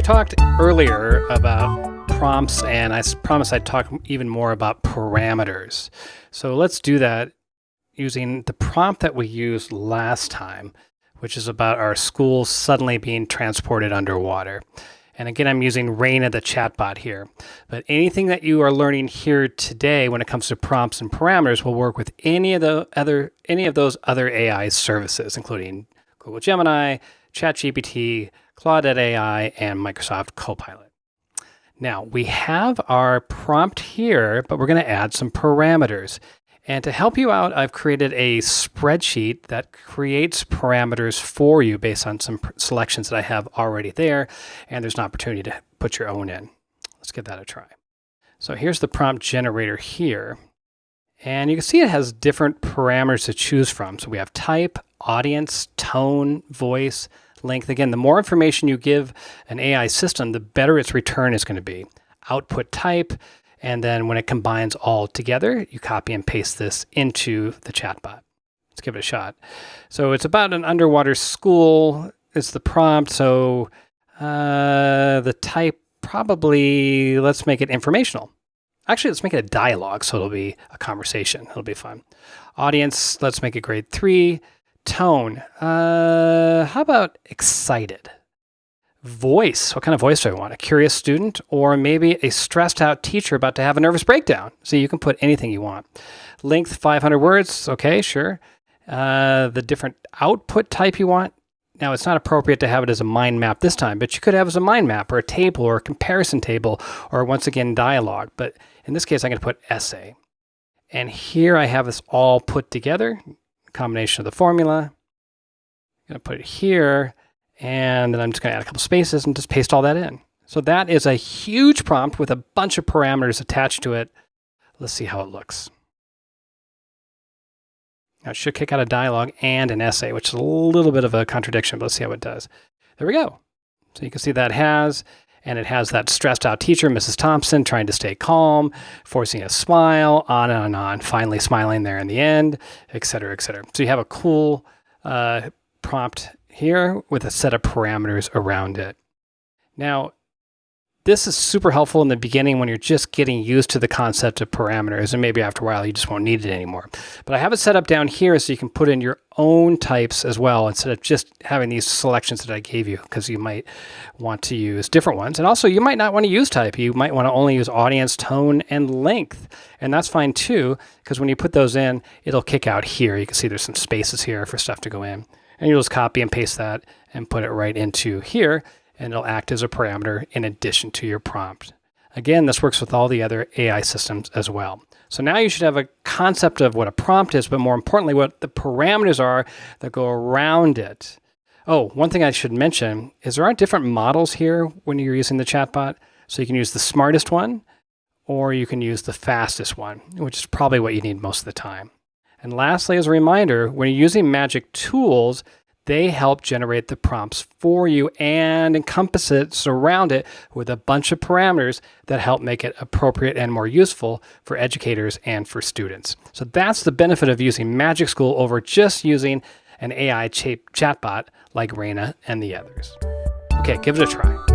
talked earlier about prompts, and I promised I'd talk even more about parameters. So let's do that using the prompt that we used last time, which is about our schools suddenly being transported underwater. And again, I'm using Raina, the chatbot here. But anything that you are learning here today when it comes to prompts and parameters will work with any of those other AI services, including Google Gemini, ChatGPT, Claude AI, and Microsoft Copilot. Now, we have our prompt here, but we're going to add some parameters. And to help you out, I've created a spreadsheet that creates parameters for you based on some selections that I have already there. And there's an opportunity to put your own in. Let's give that a try. So here's the prompt generator here. And you can see it has different parameters to choose from. So we have type, audience, tone, voice, length. Again, the more information you give an AI system, the better its return is going to be. Output type, and then when it combines all together, you copy and paste this into the chatbot. Let's give it a shot. So it's about an underwater school. It's the prompt. So the type probably, let's make it informational. Actually, let's make it a dialogue, so it'll be a conversation. It'll be fun. Audience, let's make it grade 3. Tone, how about excited? Voice, what kind of voice do I want? A curious student, or maybe a stressed out teacher about to have a nervous breakdown? So you can put anything you want. Length, 500 words, okay, sure. The different output type you want. Now, it's not appropriate to have it as a mind map this time, but you could have it as a mind map or a table or a comparison table or once again, dialogue. But in this case, I'm going to put essay. And here I have this all put together. Combination of the formula. I'm going to put it here, and then I'm just going to add a couple spaces and just paste all that in. So that is a huge prompt with a bunch of parameters attached to it. Let's see how it looks. Now it should kick out a dialogue and an essay, which is a little bit of a contradiction, but let's see how it does. There we go. So you can see that it has that stressed out teacher, Mrs. Thompson, trying to stay calm, forcing a smile, on and on, finally smiling there in the end, et cetera, et cetera. So you have a cool prompt here with a set of parameters around it. Now, this is super helpful in the beginning when you're just getting used to the concept of parameters, and maybe after a while you just won't need it anymore. But I have it set up down here so you can put in your own types as well instead of just having these selections that I gave you, because you might want to use different ones. And also you might not want to use type. You might want to only use audience, tone, and length. And that's fine too, because when you put those in, it'll kick out here. You can see there's some spaces here for stuff to go in. And you'll just copy and paste that and put it right into here. And it'll act as a parameter in addition to your prompt. Again, this works with all the other AI systems as well. So now you should have a concept of what a prompt is, but more importantly, what the parameters are that go around it. Oh, one thing I should mention is there are different models here when you're using the chatbot. So you can use the smartest one, or you can use the fastest one, which is probably what you need most of the time. And lastly, as a reminder, when you're using magic tools, they help generate the prompts for you and encompass it, surround it with a bunch of parameters that help make it appropriate and more useful for educators and for students. So that's the benefit of using Magic School over just using an AI chatbot like Raina and the others. Okay, give it a try.